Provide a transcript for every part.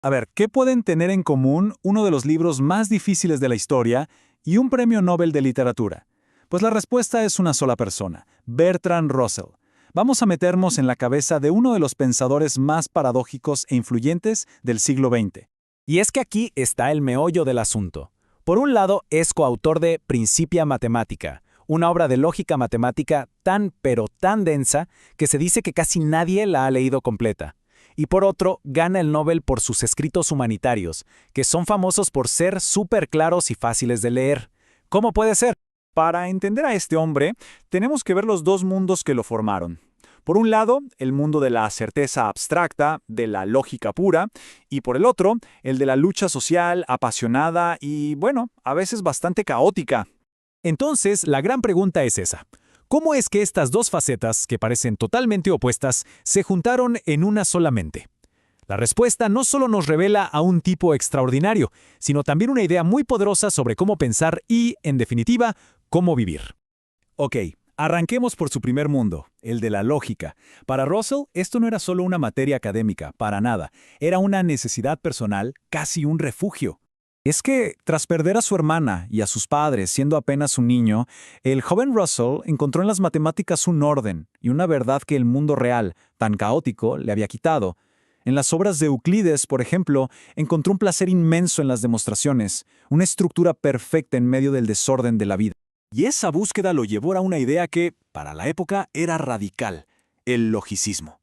A ver, ¿qué pueden tener en común uno de los libros más difíciles de la historia y un premio Nobel de literatura? Pues la respuesta es una sola persona, Bertrand Russell. Vamos a meternos en la cabeza de uno de los pensadores más paradójicos e influyentes del siglo XX. Y es que aquí está el meollo del asunto. Por un lado, es coautor de Principia Mathematica, una obra de lógica matemática tan pero tan densa que se dice que casi nadie la ha leído completa. Y por otro, gana el Nobel por sus escritos humanitarios, que son famosos por ser súper claros y fáciles de leer. ¿Cómo puede ser? Para entender a este hombre, tenemos que ver los dos mundos que lo formaron. Por un lado, el mundo de la certeza abstracta, de la lógica pura, y por el otro, el de la lucha social, apasionada y, bueno, a veces bastante caótica. Entonces, la gran pregunta es esa. ¿Cómo es que estas dos facetas, que parecen totalmente opuestas, se juntaron en una sola mente? La respuesta no solo nos revela a un tipo extraordinario, sino también una idea muy poderosa sobre cómo pensar y, en definitiva, cómo vivir. Ok, arranquemos por su primer mundo, el de la lógica. Para Russell, esto no era solo una materia académica, para nada. Era una necesidad personal, casi un refugio. Es que, tras perder a su hermana y a sus padres siendo apenas un niño, el joven Russell encontró en las matemáticas un orden y una verdad que el mundo real, tan caótico, le había quitado. En las obras de Euclides, por ejemplo, encontró un placer inmenso en las demostraciones, una estructura perfecta en medio del desorden de la vida. Y esa búsqueda lo llevó a una idea que, para la época, era radical: el logicismo.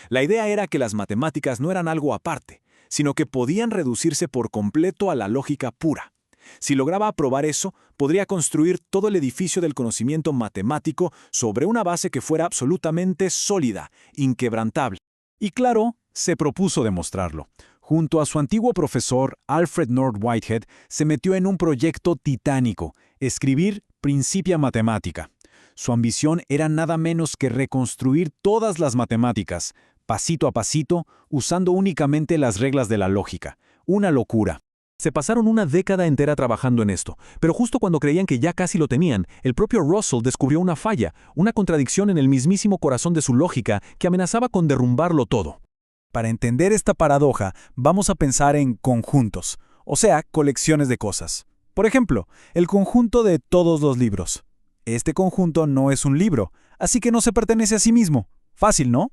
La idea era que las matemáticas no eran algo aparte, sino que podían reducirse por completo a la lógica pura. Si lograba aprobar eso, podría construir todo el edificio del conocimiento matemático sobre una base que fuera absolutamente sólida, inquebrantable. Y claro, se propuso demostrarlo. Junto a su antiguo profesor, Alfred North Whitehead, se metió en un proyecto titánico: escribir Principia Mathematica. Su ambición era nada menos que reconstruir todas las matemáticas, pasito a pasito, usando únicamente las reglas de la lógica. Una locura. Se pasaron una década entera trabajando en esto, pero justo cuando creían que ya casi lo tenían, el propio Russell descubrió una falla, una contradicción en el mismísimo corazón de su lógica que amenazaba con derrumbarlo todo. Para entender esta paradoja, vamos a pensar en conjuntos, o sea, colecciones de cosas. Por ejemplo, el conjunto de todos los libros. Este conjunto no es un libro, así que no se pertenece a sí mismo. Fácil, ¿no?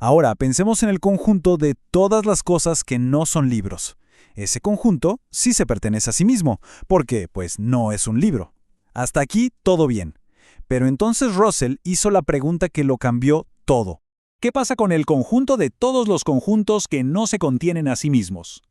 Ahora, pensemos en el conjunto de todas las cosas que no son libros. Ese conjunto sí se pertenece a sí mismo, porque, pues, no es un libro. Hasta aquí, todo bien. Pero entonces Russell hizo la pregunta que lo cambió todo. ¿Qué pasa con el conjunto de todos los conjuntos que no se contienen a sí mismos?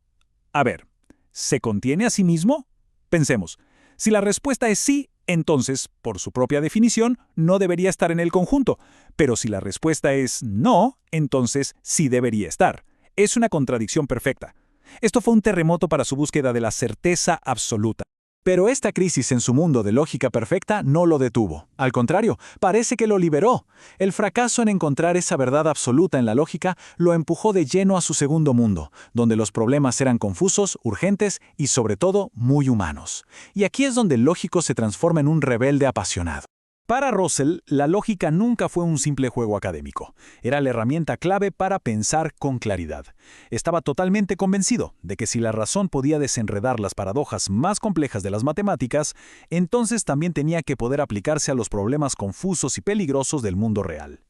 A ver, ¿se contiene a sí mismo? Pensemos. Si la respuesta es sí, entonces, por su propia definición, no debería estar en el conjunto. Pero si la respuesta es no, entonces sí debería estar. Es una contradicción perfecta. Esto fue un terremoto para su búsqueda de la certeza absoluta. Pero esta crisis en su mundo de lógica perfecta no lo detuvo. Al contrario, parece que lo liberó. El fracaso en encontrar esa verdad absoluta en la lógica lo empujó de lleno a su segundo mundo, donde los problemas eran confusos, urgentes y, sobre todo, muy humanos. Y aquí es donde el lógico se transforma en un rebelde apasionado. Para Russell, la lógica nunca fue un simple juego académico. Era la herramienta clave para pensar con claridad. Estaba totalmente convencido de que si la razón podía desenredar las paradojas más complejas de las matemáticas, entonces también tenía que poder aplicarse a los problemas confusos y peligrosos del mundo real.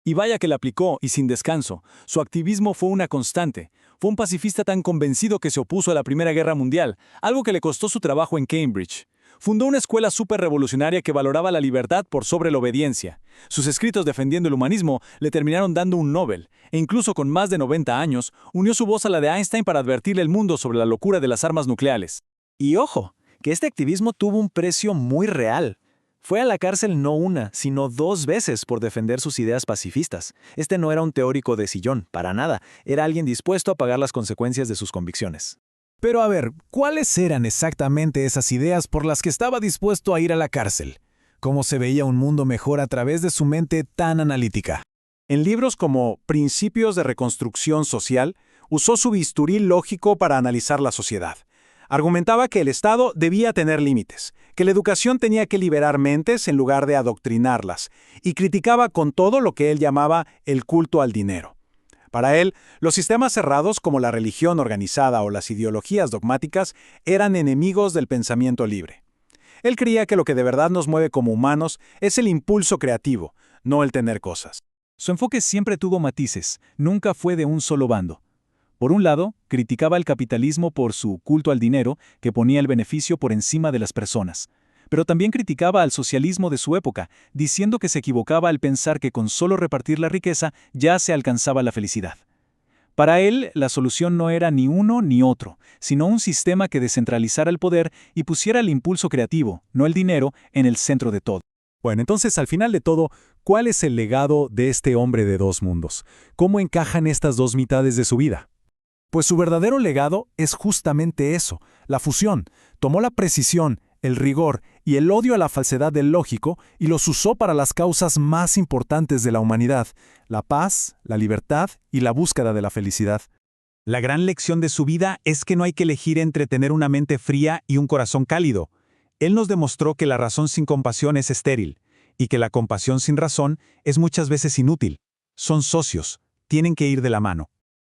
Y vaya que la aplicó, y sin descanso. Su activismo fue una constante. Fue un pacifista tan convencido que se opuso a la Primera Guerra Mundial, algo que le costó su trabajo en Cambridge. Fundó una escuela superrevolucionaria que valoraba la libertad por sobre la obediencia. Sus escritos defendiendo el humanismo le terminaron dando un Nobel, e incluso con más de 90 años, unió su voz a la de Einstein para advertirle al mundo sobre la locura de las armas nucleares. Y ojo, que este activismo tuvo un precio muy real. Fue a la cárcel no una, sino 2 veces por defender sus ideas pacifistas. Este no era un teórico de sillón, para nada. Era alguien dispuesto a pagar las consecuencias de sus convicciones. Pero a ver, ¿cuáles eran exactamente esas ideas por las que estaba dispuesto a ir a la cárcel? ¿Cómo se veía un mundo mejor a través de su mente tan analítica? En libros como Principios de Reconstrucción Social, usó su bisturí lógico para analizar la sociedad. Argumentaba que el Estado debía tener límites, que la educación tenía que liberar mentes en lugar de adoctrinarlas, y criticaba con todo lo que él llamaba el culto al dinero. Para él, los sistemas cerrados como la religión organizada o las ideologías dogmáticas eran enemigos del pensamiento libre. Él creía que lo que de verdad nos mueve como humanos es el impulso creativo, no el tener cosas. Su enfoque siempre tuvo matices, nunca fue de un solo bando. Por un lado, criticaba el capitalismo por su culto al dinero, que ponía el beneficio por encima de las personas. Pero también criticaba al socialismo de su época, diciendo que se equivocaba al pensar que con solo repartir la riqueza ya se alcanzaba la felicidad. Para él, la solución no era ni uno ni otro, sino un sistema que descentralizara el poder y pusiera el impulso creativo, no el dinero, en el centro de todo. Bueno, entonces, al final de todo, ¿cuál es el legado de este hombre de dos mundos? ¿Cómo encajan estas dos mitades de su vida? Pues su verdadero legado es justamente eso, la fusión. Tomó la precisión, el rigor y el odio a la falsedad del lógico y los usó para las causas más importantes de la humanidad, la paz, la libertad y la búsqueda de la felicidad. La gran lección de su vida es que no hay que elegir entre tener una mente fría y un corazón cálido. Él nos demostró que la razón sin compasión es estéril, y que la compasión sin razón es muchas veces inútil. Son socios, tienen que ir de la mano.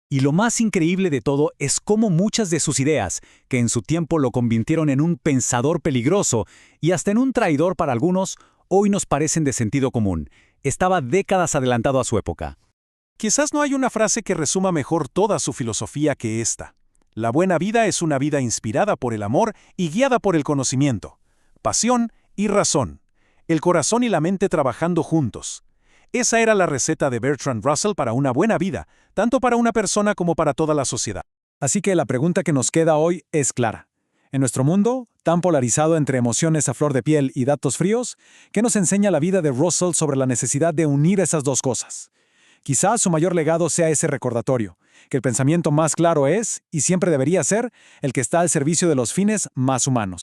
Y lo más increíble de todo es cómo muchas de sus ideas, que en su tiempo lo convirtieron en un pensador peligroso y hasta en un traidor para algunos, hoy nos parecen de sentido común. Estaba décadas adelantado a su época. Quizás no hay una frase que resuma mejor toda su filosofía que esta. La buena vida es una vida inspirada por el amor y guiada por el conocimiento, pasión y razón, el corazón y la mente trabajando juntos. Esa era la receta de Bertrand Russell para una buena vida, tanto para una persona como para toda la sociedad. Así que la pregunta que nos queda hoy es clara. En nuestro mundo, tan polarizado entre emociones a flor de piel y datos fríos, ¿qué nos enseña la vida de Russell sobre la necesidad de unir esas dos cosas? Quizás su mayor legado sea ese recordatorio, que el pensamiento más claro es, y siempre debería ser, el que está al servicio de los fines más humanos.